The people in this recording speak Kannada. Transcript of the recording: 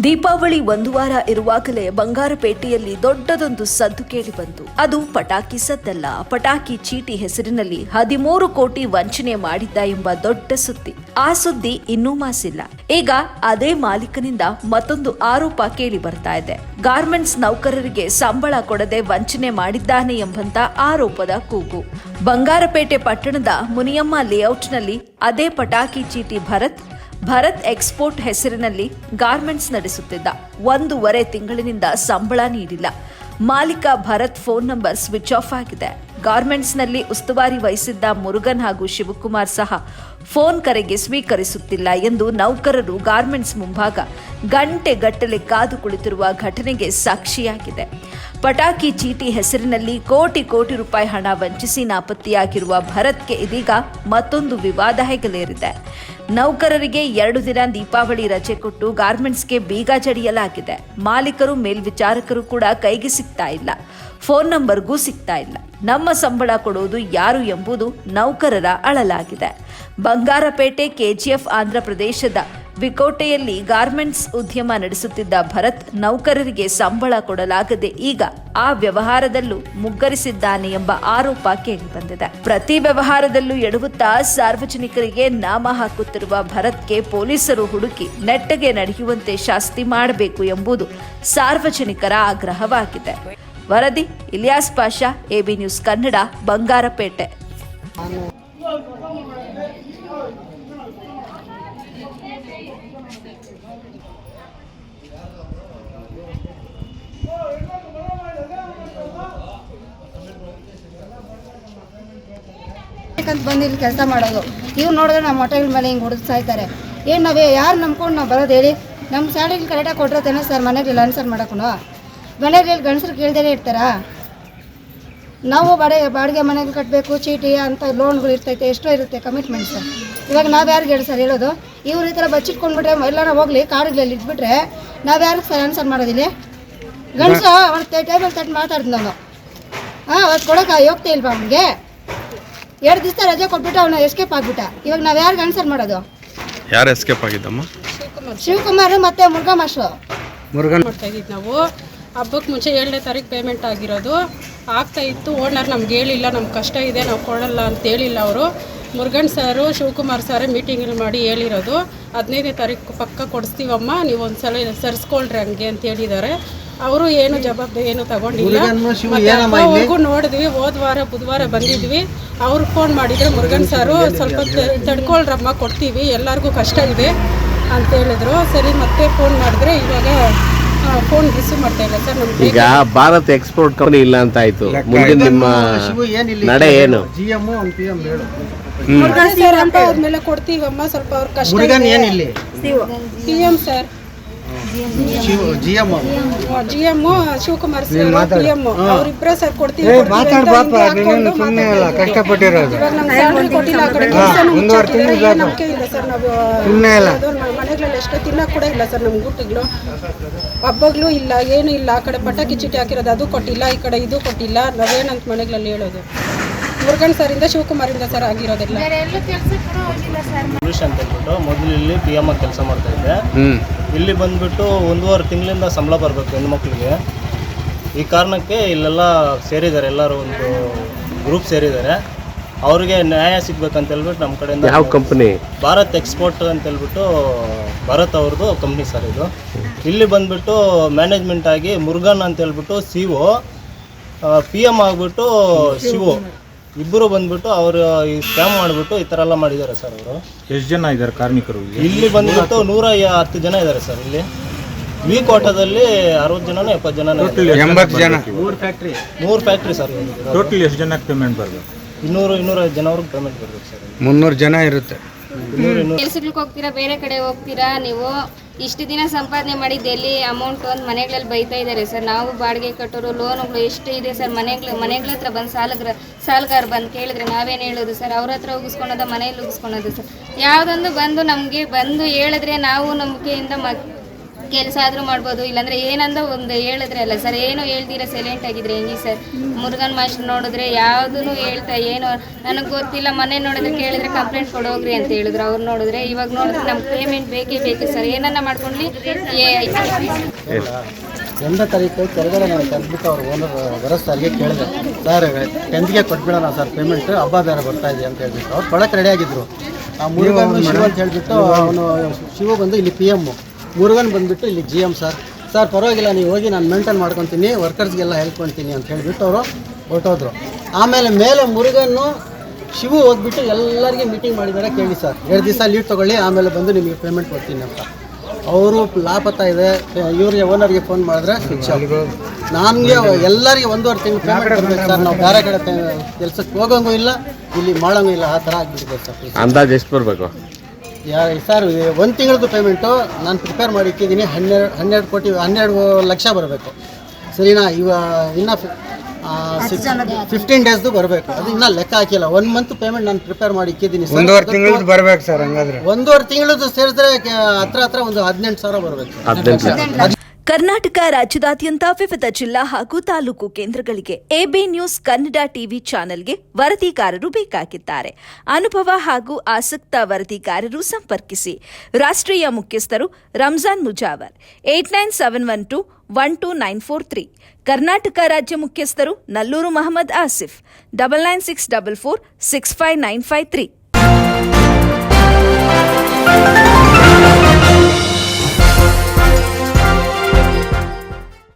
ದೀಪಾವಳಿ ಒಂದು ವಾರ ಇರುವಾಗಲೇ ಬಂಗಾರಪೇಟೆಯಲ್ಲಿ ದೊಡ್ಡದೊಂದು ಸದ್ದು ಕೇಳಿಬಂತು. ಅದು ಪಟಾಕಿ ಸದ್ದಲ್ಲ, ಪಟಾಕಿ ಚೀಟಿ ಹೆಸರಿನಲ್ಲಿ 13 ಕೋಟಿ ವಂಚನೆ ಮಾಡಿದ್ದ ಎಂಬ ದೊಡ್ಡ ಸುದ್ದಿ. ಆ ಸುದ್ದಿ ಇನ್ನೂ ಮಾಸಿಲ್ಲ. ಈಗ ಅದೇ ಮಾಲೀಕನಿಂದ ಮತ್ತೊಂದು ಆರೋಪ ಕೇಳಿ ಬರ್ತಾ ಇದೆ. ಗಾರ್ಮೆಂಟ್ಸ್ ನೌಕರರಿಗೆ ಸಂಬಳ ಕೊಡದೆ ವಂಚನೆ ಮಾಡಿದ್ದಾನೆ ಎಂಬಂತ ಆರೋಪದ ಕೂಗು. ಬಂಗಾರಪೇಟೆ ಪಟ್ಟಣದ ಮುನಿಯಮ್ಮ ಲೇಔಟ್ನಲ್ಲಿ ಅದೇ ಪಟಾಕಿ ಚೀಟಿ ಭರತ್ ಎಕ್ಸ್ಪೋರ್ಟ್ ಹೆಸರಿನಲ್ಲಿ ಗಾರ್ಮೆಂಟ್ಸ್ ನಡೆಸುತ್ತಿದ್ದ. 1.5 ತಿಂಗಳಿನಿಂದ ಸಂಬಳ ನೀಡಿಲ್ಲ. ಮಾಲೀಕ Bharat phone number switch off ಆಗಿದೆ. ಗಾರ್ಮೆಂಟ್ಸ್ನಲ್ಲಿ ಉಸ್ತುವಾರಿ ವಹಿಸಿದ್ದ ಮುರುಗನ್ ಹಾಗೂ ಶಿವಕುಮಾರ್ ಸಹ ಫೋನ್ ಕರೆಗೆ ಸ್ವೀಕರಿಸುತ್ತಿಲ್ಲ ಎಂದು ನೌಕರರು ಗಾರ್ಮೆಂಟ್ಸ್ ಮುಂಭಾಗ ಗಂಟೆಗಟ್ಟಲೆ ಕಾದು ಕುಳಿತಿರುವ ಘಟನೆಗೆ ಸಾಕ್ಷಿಯಾಗಿದೆ. ಪಟಾಕಿ ಚೀಟಿ ಹೆಸರಿನಲ್ಲಿ ಕೋಟಿ ರೂಪಾಯಿ ಹಣ ವಂಚಿಸಿ ನಾಪತ್ತೆಯಾಗಿರುವ ಭರತ್ಗೆ ಇದೀಗ ಮತ್ತೊಂದು ವಿವಾದ ಹೆಗಲೇರಿದೆ. ನೌಕರರಿಗೆ 2 ದಿನ ದೀಪಾವಳಿ ರಜೆ ಕೊಟ್ಟು ಗಾರ್ಮೆಂಟ್ಸ್ಗೆ ಬೀಗ ಜಡಿಯಲಾಗಿದೆ. ಮಾಲೀಕರು ಮೇಲ್ವಿಚಾರಕರು ಕೂಡ ಕೈಗೆ ಸಿಗ್ತಾ ಇಲ್ಲ, ಫೋನ್ ನಂಬರ್ಗೂ ಸಿಗ್ತಾ ಇಲ್ಲ. ನಮ್ಮ ಸಂಬಳ ಕೊಡೋದು ಯಾರು ಎಂಬುದು ನೌಕರರ ಅಳಲಾಗಿದೆ. ಬಂಗಾರಪೇಟೆ ಕೆಜಿಎಫ್ ಆಂಧ್ರ ಪ್ರದೇಶದ ವಿಕೋಟೆಯಲ್ಲಿ ಗಾರ್ಮೆಂಟ್ಸ್ ಉದ್ಯಮ ನಡೆಸುತ್ತಿದ್ದ ಭರತ್ ನೌಕರರಿಗೆ ಸಂಬಳ ಕೊಡಲಾಗದೆ ಈಗ ಆ ವ್ಯವಹಾರದಲ್ಲೂ ಮುಗ್ಗರಿಸಿದ್ದಾನೆ ಎಂಬ ಆರೋಪ ಕೇಳಿಬಂದಿದೆ. ಪ್ರತಿ ವ್ಯವಹಾರದಲ್ಲೂ ಎಡವುತ್ತಾ ಸಾರ್ವಜನಿಕರಿಗೆ ನಾಮ ಹಾಕುತ್ತಿರುವ ಭರತ್ಗೆ ಪೊಲೀಸರು ಹುಡುಕಿ ನೆಟ್ಟಗೆ ನಡೆಯುವಂತೆ ಶಾಸ್ತಿ ಮಾಡಬೇಕು ಎಂಬುದು ಸಾರ್ವಜನಿಕರ ಆಗ್ರಹವಾಗಿದೆ. ವರದಿ ಇಲಿಯಾಸ್ ಪಾಷಾ, ಎಬಿ ನ್ಯೂಸ್ ಕನ್ನಡ, ಬಂಗಾರಪೇಟೆ. ಅಂತ ಬಂದು ಇಲ್ಲಿ ಕೆಲಸ ಮಾಡೋದು. ಇವ್ರು ನೋಡಿದ್ರೆ ನಮ್ಮ ಹೊಟ್ಟೆಗಳ ಮೇಲೆ ಹಿಂಗೆ ಹುಡುಕ್ತಾ ಇದ್ದಾರೆ. ಏನು ನಾವೇ ಯಾರು ನಂಬ್ಕೊಂಡು ನಾವು ಬರೋದು ಹೇಳಿ? ನಮ್ಮ ಸ್ಯಾಲರಿ ಕರೆಕ್ಟಾಗಿ ಕೊಟ್ಟಿರ್ತೇನೆ ಸರ್, ಮನೆಯಲ್ಲಿ ಆನ್ಸರ್ ಮಾಡೋಕ್ಕೂ ಮನೆಯಲ್ಲಿ ಗಂಡಸರು ಕೇಳ್ದೇ ಇರ್ತಾರಾ? ನಾವು ಬಾಡಿಗೆ ಮನೆಗೆ ಕಟ್ಟಬೇಕು, ಚೀಟಿ ಅಂತ ಲೋನ್ಗಳು ಇರ್ತೈತೆ, ಎಷ್ಟೋ ಇರುತ್ತೆ ಕಮಿಟ್ಮೆಂಟ್ಸ್. ಇವಾಗ ನಾವು ಯಾರಿಗೆ ಹೇಳಿ ಸರ್ ಹೇಳೋದು? ಇವ್ರು ಈ ಥರ ಬಚ್ಚಿಟ್ಕೊಂಡ್ಬಿಟ್ರೆ ಎಲ್ಲಾರ ಹೋಗಲಿ ಕಾಡುಗಳಲ್ಲಿ ಇಟ್ಬಿಟ್ರೆ ನಾವು ಯಾರಿಗೆ ಸರ್ ಆನ್ಸರ್ ಮಾಡೋದಿಲ್ಲ? ಗಂಡಸು ಒಂದು ಟೇಬಲ್ ತಟ್ಟು ಮಾತಾಡ್ದು ನಾನು ಅವತ್ತು ಕೊಡೋಕೆ ಹೋಗ್ತಾ ಇಲ್ವಾ? ಅವನಿಗೆ 2 ದಿವಸ ರಜೆ ಕೊಟ್ಬಿಟ್ಟು ಅವನು ಎಸ್ಕೇಪ್ ಆಗ್ಬಿಟ್ಟ. ಇವಾಗ ನಾವು ಯಾರಿಗೆ ಆನ್ಸರ್ ಮಾಡೋದು? ಯಾರು ಎಸ್ಕೇಪ್ ಆಗಿದ್ದಮ್ಮ? ಶಿವಕುಮಾರ್ ಮತ್ತೆ ಮುರುಘಾ ಮಾಸ್ಟ್ರು. ಮಾಡ್ತಾ ಇದ್ದಿದ್ದು ನಾವು ಹಬ್ಬಕ್ಕೆ ಮುಂಚೆ 7ನೇ ತಾರೀಕು ಪೇಮೆಂಟ್ ಆಗಿರೋದು ಆಗ್ತಾ ಇತ್ತು. ಓನರ್ ನಮ್ಗೆ ಹೇಳಿಲ್ಲ, ನಮ್ಗೆ ಕಷ್ಟ ಇದೆ, ನಾವು ಕೊಡಲ್ಲ ಅಂತ ಹೇಳಿಲ್ಲ ಅವರು. ಮುರುಗನ್ ಸಾರು ಶಿವಕುಮಾರ್ ಸಾರೇ ಮೀಟಿಂಗಲ್ಲಿ ಮಾಡಿ ಹೇಳಿರೋದು 15ನೇ ತಾರೀಕು ಪಕ್ಕ ಕೊಡಿಸ್ತೀವಮ್ಮ, ನೀವು ಒಂದು ಸಲ ಸರಿಸ್ಕೊಳ್ರಿ ಹಂಗೆ ಅಂತ ಹೇಳಿದ್ದಾರೆ. ಅವರು ಏನು ಜವಾಬ್ದಾರಿ ಏನು ತಗೊಂಡಿಲ್ಲ. ಅವ್ರಿಗೂ ನೋಡಿದ್ವಿ, ಹೋದ ಬುಧವಾರ ಬಂದಿದ್ವಿ. ಅವ್ರು ಫೋನ್ ಮಾಡಿದ್ರು, ಮುರುಗನ್ ಸಾರು ಸ್ವಲ್ಪ ತಡ್ಕೊಳ್ರಮ್ಮ ಕೊಡ್ತೀವಿ, ಎಲ್ಲರಿಗೂ ಕಷ್ಟ ಇದೆ ಅಂತ ಹೇಳಿದ್ರು. ಸರಿ ಮತ್ತೆ ಫೋನ್ ಮಾಡಿದ್ರೆ ಇವಾಗ ಫೋನ್ ರಿಸೀವ್ ಮಾಡ್ತಾ ಇಲ್ಲ ಸರ್. ನಮ್ಗೆ ಈಗ ಭಾರತ್ ಎಕ್ಸ್ಪೋರ್ಟ್ ಕಂಪನಿ ಇಲ್ಲ ಅಂತ ಆಯ್ತು, ಮುಂದಿನ ನಿಮ್ಮ ನಡೆ ಏನು? ಮುರುಗನ್ ಸರ್ ಅಂತ ಆದ್ಮೇಲೆ ಕೊಡ್ತೀವಮ್ಮ, ಸ್ವಲ್ಪ ಅವ್ರ ಕಷ್ಟ PM sir, GM Shivakumar sir, PM ಅವರಿಬ್ಬರೇ ಸರ್ ಕೊಡ್ತೀವಿ. ಕಷ್ಟಪಟ್ಟಿರೋದು ಇವಾಗ ನಮ್ಮ ಸ್ಯಾಲರಿ ಕೊಟ್ಟಿಲ್ಲ, ಆ ಕಡೆ ನಂಬಿಕೆ ಇಲ್ಲ ಸರ್. ನಾವು ಮನೆಗಳಲ್ಲಿ ಎಷ್ಟೋ ತಿನ್ನಕ್ಕೆ ಕೂಡ ಇಲ್ಲ ಸರ್, ನಮ್ಗೆ ಊಟಗಳು ಹಬ್ಬಗಳು ಇಲ್ಲ, ಏನು ಇಲ್ಲ. ಆ ಕಡೆ ಪಟಾಕಿ ಚೀಟಿ ಹಾಕಿರೋದು ಅದು ಕೊಟ್ಟಿಲ್ಲ, ಈ ಕಡೆ ಇದು ಕೊಟ್ಟಿಲ್ಲ. ನಾವೇನಂತ ಮನೆಗಳಲ್ಲಿ ಹೇಳೋದು? ಮುರುಗನ್ ಸರಿಂದ ಶಿವಕುಮಾರಿಂದ ಸರ್ ಆಗಿರೋದಿಲ್ಲ. ಸುರೇಶ್ ಅಂತ ಹೇಳ್ಬಿಟ್ಟು ಮೊದಲು ಇಲ್ಲಿ PM ಆಗಿ ಕೆಲಸ ಮಾಡ್ತಾ ಇದ್ದೆ. ಇಲ್ಲಿ ಬಂದುಬಿಟ್ಟು 1.5 ತಿಂಗಳಿಂದ ಸಂಬಳ ಬರಬೇಕು ಹೆಣ್ಮಕ್ಳಿಗೆ. ಈ ಕಾರಣಕ್ಕೆ ಇಲ್ಲೆಲ್ಲ ಸೇರಿದ್ದಾರೆ, ಎಲ್ಲರೂ ಒಂದು ಗ್ರೂಪ್ ಸೇರಿದ್ದಾರೆ. ಅವ್ರಿಗೆ ನ್ಯಾಯ ಸಿಗ್ಬೇಕಂತ ಹೇಳ್ಬಿಟ್ಟು ನಮ್ಮ ಕಡೆಯಿಂದ. ಯಾವ ಕಂಪನಿ? ಭಾರತ್ ಎಕ್ಸ್ಪೋರ್ಟ್ ಅಂತ ಹೇಳ್ಬಿಟ್ಟು ಭಾರತ್ ಅವ್ರದ್ದು ಕಂಪ್ನಿ ಸರ್ ಇದು. ಇಲ್ಲಿ ಬಂದುಬಿಟ್ಟು ಮ್ಯಾನೇಜ್ಮೆಂಟ್ ಆಗಿ ಮುರುಗನ್ ಅಂತ ಹೇಳ್ಬಿಟ್ಟು CO, PM ಆಗಿಬಿಟ್ಟು ಶಿವು, ಇಬ್ಬರು ಬಂದ್ಬಿಟ್ಟು ಅವರು ಈ ಸ್ಕ್ಯಾಮ್ ಮಾಡಿಬಿಟ್ಟು ಈ ಥರ ಎಲ್ಲ ಮಾಡಿದ್ದಾರೆ ಸರ್. ಅವರು ಎಷ್ಟು ಜನ ಇದ್ದಾರೆ ಕಾರ್ಮಿಕರು? ಇಲ್ಲಿ ಬಂದ್ಬಿಟ್ಟು 110 ಜನ ಇದ್ದಾರೆ ಸರ್. ಇಲ್ಲಿ ವಿಕೋಟದಲ್ಲಿ 60 ಜನನೋ 70 ಜನನೋ 80 ಜನ. 3 ಫ್ಯಾಕ್ಟ್ರಿ ಸರ್. ಟೋಟಲ್ ಎಷ್ಟು ಜನಕ್ಕೆ ಪೇಮೆಂಟ್ ಬರಬೇಕು? 200 ಜನವ್ರಿಗೆ ಪೇಮೆಂಟ್ ಬರಬೇಕು ಸರ್. 300 ಜನ ಇರುತ್ತೆ. ಕೆಲ್ಸಕ್ಕೆ ಹೋಗ್ತೀರಾ, ಬೇರೆ ಕಡೆ ಹೋಗ್ತೀರಾ, ನೀವು ಇಷ್ಟು ದಿನ ಸಂಪಾದನೆ ಮಾಡಿದ್ದು ಎಲ್ಲಿ ಅಮೌಂಟ್ ಅಂತ ಮನೆಗಳಲ್ಲಿ ಬೈತಾ ಇದ್ದಾರೆ ಸರ್. ನಾವು ಬಾಡಿಗೆ ಕಟ್ಟೋರು, ಲೋನುಗಳು ಎಷ್ಟು ಇದೆ ಸರ್. ಮನೆಗಳ ಹತ್ರ ಬಂದು ಸಾಲಗಾರ ಬಂದು ಕೇಳಿದ್ರೆ ನಾವೇನು ಹೇಳೋದು ಸರ್? ಅವ್ರ ಹತ್ರ ಉಗಿಸ್ಕೊಳೋದ, ಮನೆಯಲ್ಲಿ ಉಗಿಸ್ಕೊಳೋದು ಸರ್? ಯಾವುದೊಂದು ಬಂದು ನಮಗೆ ಬಂದು ಹೇಳಿದ್ರೆ ನಾವು ನಂಬಿಕೆಯಿಂದ ಕೆಲಸ ಆದರೂ ಮಾಡ್ಬೋದು, ಇಲ್ಲಾಂದರೆ ಏನಂದ ಒಂದು ಹೇಳಿದ್ರೆ ಅಲ್ಲ ಸರ್, ಏನು ಹೇಳ್ತೀರಾ ಸೈಲೆಂಟ್ ಆಗಿದ್ರೆ ಹೆಂಗೆ ಸರ್? ಮುರುಗನ್ ಮಾಸ್ಟರ್ ನೋಡಿದ್ರೆ ಯಾವುದೂ ಹೇಳ್ತಾ ಏನು ನನಗೆ ಗೊತ್ತಿಲ್ಲ, ಮನೆ ನೋಡಿದ್ರೆ ಕೇಳಿದ್ರೆ ಕಂಪ್ಲೇಂಟ್ ಕೊಡೋಗ್ರಿ ಅಂತ ಹೇಳಿದ್ರು. ಅವ್ರು ನೋಡಿದ್ರೆ ಇವಾಗ ನೋಡಿದ್ರೆ ನಮ್ಗೆ ಪೇಮೆಂಟ್ ಬೇಕೇ ಬೇಕು ಸರ್, ಏನನ್ನ ಮಾಡ್ಕೊಂಡ್ಲಿ. 8ನೇ ತಾರೀಕು ಕೆಳಗಡೆ ನಾನು ಕರೆದ್ಬಿಟ್ಟು ಅವ್ರು ಓನರ್ ಭರತ್ ಸರ್ಗೆ ಕೇಳಿದೆ, ಸರ್ 10ಗೆ ಕೊಟ್ಬಿಡೋಣ ಸರ್ ಪೇಮೆಂಟ್, ಹಬ್ಬ ಬೇರೆ ಬರ್ತಾ ಇದೆ ಅಂತ ಹೇಳ್ಬಿಟ್ಟು ಅವ್ರು ಕೊಡಕ್ಕೆ ರೆಡಿ ಆಗಿದ್ರು. ಆ ಮುರುಗನ್ ಶಿವ ಅಂತ ಹೇಳ್ಬಿಟ್ಟು ಅವನು ಶಿವ ಬಂದು ಇಲ್ಲಿ PM, ಮುರುಗನ್ ಬಂದುಬಿಟ್ಟು ಇಲ್ಲಿ GM. ಸರ್ ಪರವಾಗಿಲ್ಲ, ನೀವು ಹೋಗಿ ನಾನು ಮೇಂಟೈನ್ ಮಾಡ್ಕೊತೀನಿ, ವರ್ಕರ್ಸ್ಗೆಲ್ಲ ಹೆಲ್ಪ್ ಮಾಡ್ತೀನಿ ಅಂತ ಹೇಳಿಬಿಟ್ಟು ಅವರು ಹೊರಟೋದ್ರು. ಆಮೇಲೆ ಮೇಲೆ ಮುರುಗನ್ನು ಶಿವು ಹೋಗ್ಬಿಟ್ಟು ಎಲ್ಲರಿಗೆ ಮೀಟಿಂಗ್ ಮಾಡಿದ್ದಾರೆ, ಕೇಳಿ ಸರ್ 2 ದಿವಸ ಲೀವ್ ತೊಗೊಳ್ಳಿ, ಆಮೇಲೆ ಬಂದು ನಿಮಗೆ ಪೇಮೆಂಟ್ ಕೊಡ್ತೀನಿ ಅಂತ. ಅವರು ಲಾಪತ್ತ ಇದೆ, ಇವ್ರಿಗೆ ಓನರ್ಗೆ ಫೋನ್ ಮಾಡಿದ್ರೆ ಸ್ವಿಚ್ ಆಫ್. ನನಗೆ ಎಲ್ಲರಿಗೆ 1.5 ತಿಂಗಳು ಪೇಮೆಂಟ್ ಬರಬೇಕು ಸರ್, ನಾವು ಬೇರೆ ಕಡೆ ಕೆಲಸಕ್ಕೆ ಹೋಗೋಂಗೂ ಇಲ್ಲ, ಇಲ್ಲಿ ಮಾಡೋಂಗೂ ಇಲ್ಲ, ಆ ಥರ ಆಗಿಬಿಟ್ಟಿದೆ ಸರ್. ಅಂದಾಜು ಎಷ್ಟು ಬರಬೇಕು ಸರ್ 1 ತಿಂಗಳದ್ದು ಪೇಮೆಂಟು ನಾನು ಪ್ರಿಪೇರ್ ಮಾಡಿ ಇಕ್ಕಿದ್ದೀನಿ, 12 ಲಕ್ಷ ಬರಬೇಕು ಸರಿನಾ. ಇನ್ನು 15 ಡೇಸ್ದು ಬರಬೇಕು, ಅದು ಇನ್ನೂ ಲೆಕ್ಕ ಹಾಕಿಲ್ಲ. 1 ಮಂತ್ ಪೇಮೆಂಟ್ ನಾನು ಪ್ರಿಪೇರ್ ಮಾಡಿ ಇಕ್ಕಿದ್ದೀನಿ ಸರ್. 1.5 ತಿಂಗಳದ್ದು ಬರ್ಬೇಕು ಸರ್. ಹಂಗಾದ್ರೆ 1.5 ತಿಂಗಳದ್ದು ಸೇರಿದ್ರೆ ಹತ್ರ ಒಂದು 18,000 ಬರಬೇಕು. 18 ಕರ್ನಾಟಕ ರಾಜ್ಯದಾದ್ಯಂತ ವಿವಿಧ ಜಿಲ್ಲಾ ಹಾಗೂ ತಾಲೂಕು ಕೇಂದ್ರಗಳಿಗೆ AB ನ್ಯೂಸ್ ಕನ್ನಡ ಟಿವಿ ಚಾನೆಲ್ಗೆ ವರದಿಗಾರರು ಬೇಕಾಗಿದ್ದಾರೆ. ಅನುಭವ ಹಾಗೂ ಆಸಕ್ತ ವರದಿಗಾರರು ಸಂಪರ್ಕಿಸಿ. ರಾಷ್ಟ್ರೀಯ ಮುಖ್ಯಸ್ಥರು ರಂಜಾನ್ ಮುಜಾವರ್ 8971212943. ಕರ್ನಾಟಕ ರಾಜ್ಯ ಮುಖ್ಯಸ್ಥರು ನಲ್ಲೂರು ಮಹಮ್ಮದ್ ಆಸಿಫ್ 9964465953.